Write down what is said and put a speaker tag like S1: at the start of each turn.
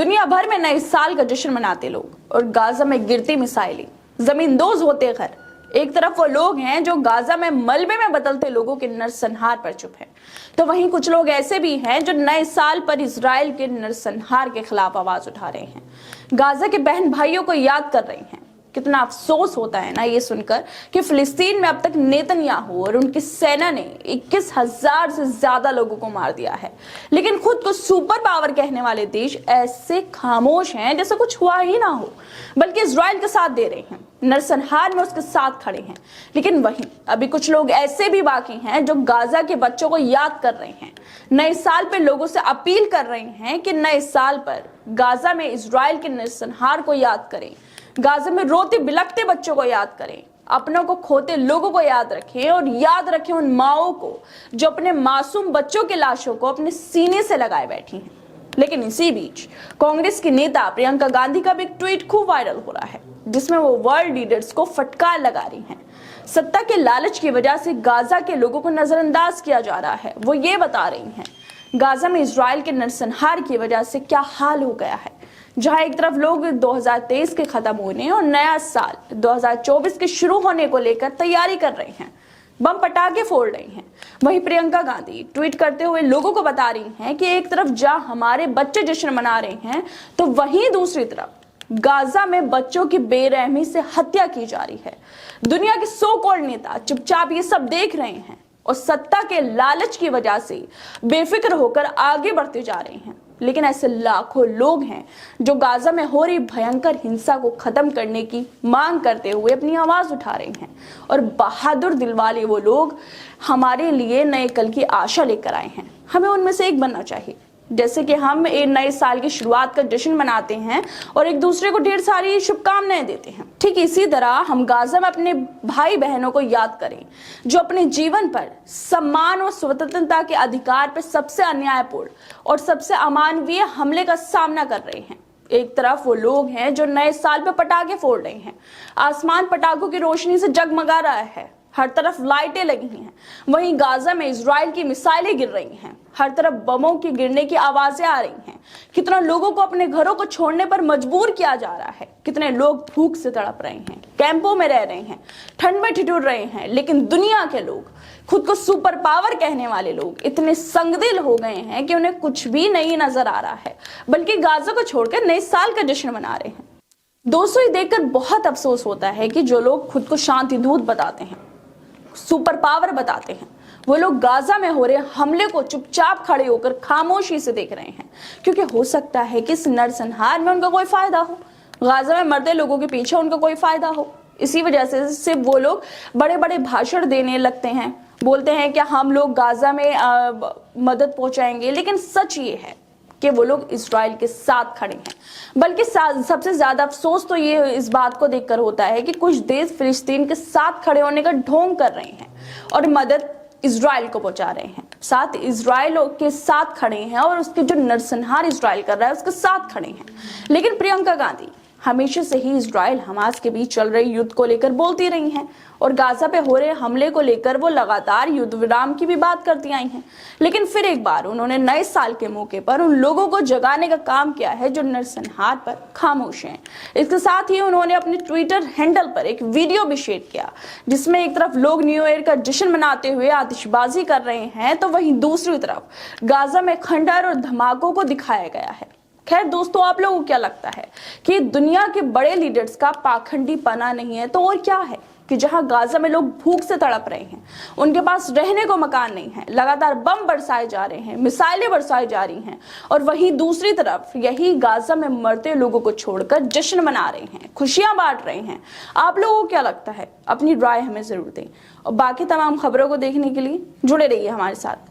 S1: दुनिया भर में नए साल का जश्न मनाते लोग और गाजा में गिरती मिसाइलें, जमींदोज होते घर। एक तरफ वो लोग हैं जो गाजा में मलबे में बदलते लोगों के नरसंहार पर चुप हैं, तो वहीं कुछ लोग ऐसे भी हैं जो नए साल पर इजराइल के नरसंहार के खिलाफ आवाज उठा रहे हैं, गाजा के बहन भाइयों को याद कर रहे हैं। कितना अफसोस होता है ना ये सुनकर कि फिलिस्तीन में अब तक नेतन्याहू और उनकी सेना ने 21,000 से ज्यादा लोगों को मार दिया है, लेकिन खुद को सुपर पावर कहने वाले देश ऐसे खामोश हैं जैसे कुछ हुआ ही ना हो, बल्कि इजराइल के साथ दे रहे हैं, नरसंहार में उसके साथ खड़े हैं। लेकिन वहीं अभी कुछ लोग ऐसे भी बाकी हैं जो गाजा के बच्चों को याद कर रहे हैं, नए साल पर लोगों से अपील कर रहे हैं कि नए साल पर गाजा में इजराइल के नरसंहार को याद करें, गाजा में रोते बिलखते बच्चों को याद करें, अपनों को खोते लोगों को याद रखें और याद रखें उन माओं को जो अपने मासूम बच्चों की लाशों को अपने सीने से लगाए बैठी हैं। लेकिन इसी बीच कांग्रेस की नेता प्रियंका गांधी का भी एक ट्वीट खूब वायरल हो रहा है, जिसमें वो वर्ल्ड लीडर्स को फटकार लगा रही हैं। सत्ता के लालच की वजह से गाजा के लोगों को नजरअंदाज किया जा रहा है। वो ये बता रही हैं गाजा में इजराइल के नरसंहार की वजह से क्या हाल हो गया है। जहां एक तरफ लोग 2023 के खत्म होने और नया साल 2024 के शुरू होने को लेकर तैयारी कर रहे हैं, बम पटाखे फोड़ रही हैं, वहीं प्रियंका गांधी ट्वीट करते हुए लोगों को बता रही हैं कि एक तरफ जहां हमारे बच्चे जश्न मना रहे हैं, तो वहीं दूसरी तरफ गाजा में बच्चों की बेरहमी से हत्या की जा रही है। दुनिया के सो कॉल्ड नेता चुपचाप ये सब देख रहे हैं और सत्ता के लालच की वजह से बेफिक्र होकर आगे बढ़ते जा रहे हैं। लेकिन ऐसे लाखों लोग हैं जो गाजा में हो रही भयंकर हिंसा को खत्म करने की मांग करते हुए अपनी आवाज उठा रहे हैं, और बहादुर दिल वाले वो लोग हमारे लिए नए कल की आशा लेकर आए हैं। हमें उनमें से एक बनना चाहिए। जैसे कि हम एक नए साल की शुरुआत का जश्न मनाते हैं और एक दूसरे को ढेर सारी शुभकामनाएं देते हैं, ठीक इसी तरह हम गाजा में अपने भाई बहनों को याद करें जो अपने जीवन पर, सम्मान और स्वतंत्रता के अधिकार पर सबसे अन्यायपूर्ण और सबसे अमानवीय हमले का सामना कर रहे हैं। एक तरफ वो लोग हैं जो नए साल पर पटाखे फोड़ रहे हैं, आसमान पटाखों की रोशनी से जगमगा रहा है, हर तरफ लाइटें लगी हैं। वहीं गाजा में इजराइल की मिसाइलें गिर रही हैं, हर तरफ बमों की गिरने की आवाजें आ रही हैं। कितना लोगों को अपने घरों को छोड़ने पर मजबूर किया जा रहा है, कितने लोग भूख से तड़प रहे हैं, कैंपों में रह रहे हैं, ठंड में ठिठुर रहे हैं। लेकिन दुनिया के लोग, खुद को सुपर पावर कहने वाले लोग इतने संगदिल हो गए हैं कि उन्हें कुछ भी नहीं नजर आ रहा है, बल्कि गाजा को छोड़कर नए साल का जश्न मना रहे हैं। दोस्तों, ये देखकर बहुत अफसोस होता है कि जो लोग खुद को शांति दूत बताते हैं, सुपर पावर बताते हैं, वो लोग गाजा में हो रहे हमले को चुपचाप खड़े होकर खामोशी से देख रहे हैं, क्योंकि हो सकता है कि इस नरसंहार में उनका कोई फायदा हो, गाजा में मरते लोगों के पीछे उनका कोई फायदा हो। इसी वजह से सिर्फ वो लोग बड़े बड़े भाषण देने लगते हैं, बोलते हैं कि हम लोग गाजा में मदद पहुंचाएंगे। लेकिन सच ये है कि वो लोग इजराइल के साथ खड़े हैं। बल्कि सबसे ज्यादा अफसोस तो ये इस बात को देखकर होता है कि कुछ देश फिलिस्तीन के साथ खड़े होने का ढोंग कर रहे हैं और मदद इजराइल को पहुंचा रहे हैं, साथ इजराइल के साथ खड़े हैं और उसके जो नरसंहार इजराइल कर रहा है उसके साथ खड़े हैं। लेकिन प्रियंका गांधी हमेशा से ही इजराइल हमास के बीच चल रहे युद्ध को लेकर बोलती रही हैं और गाजा पे हो रहे हमले को लेकर वो लगातार युद्ध विराम की भी बात करती आई हैं। लेकिन फिर एक बार उन्होंने नए साल के मौके पर उन लोगों को जगाने का काम किया है जो नरसंहार पर खामोश हैं। इसके साथ ही उन्होंने अपने ट्विटर हैंडल पर एक वीडियो भी शेयर किया, जिसमें एक तरफ लोग न्यू ईयर का जश्न मनाते हुए आतिशबाजी कर रहे हैं, तो वहीं दूसरी तरफ गाजा में खंडहर और धमाकों को दिखाया गया है। खैर दोस्तों, आप लोगों को क्या लगता है कि दुनिया के बड़े लीडर्स का पाखंडी पना नहीं है तो और क्या है कि जहां गाजा में लोग भूख से तड़प रहे हैं, उनके पास रहने को मकान नहीं है, लगातार बम बरसाए जा रहे हैं, मिसाइलें बरसाई जा रही हैं, और वहीं दूसरी तरफ यही गाजा में मरते लोगों को छोड़कर जश्न मना रहे हैं, खुशियां बांट रहे हैं। आप लोगों को क्या लगता है? अपनी राय हमें जरूर दें और बाकी तमाम खबरों को देखने के लिए जुड़े रहिए हमारे साथ।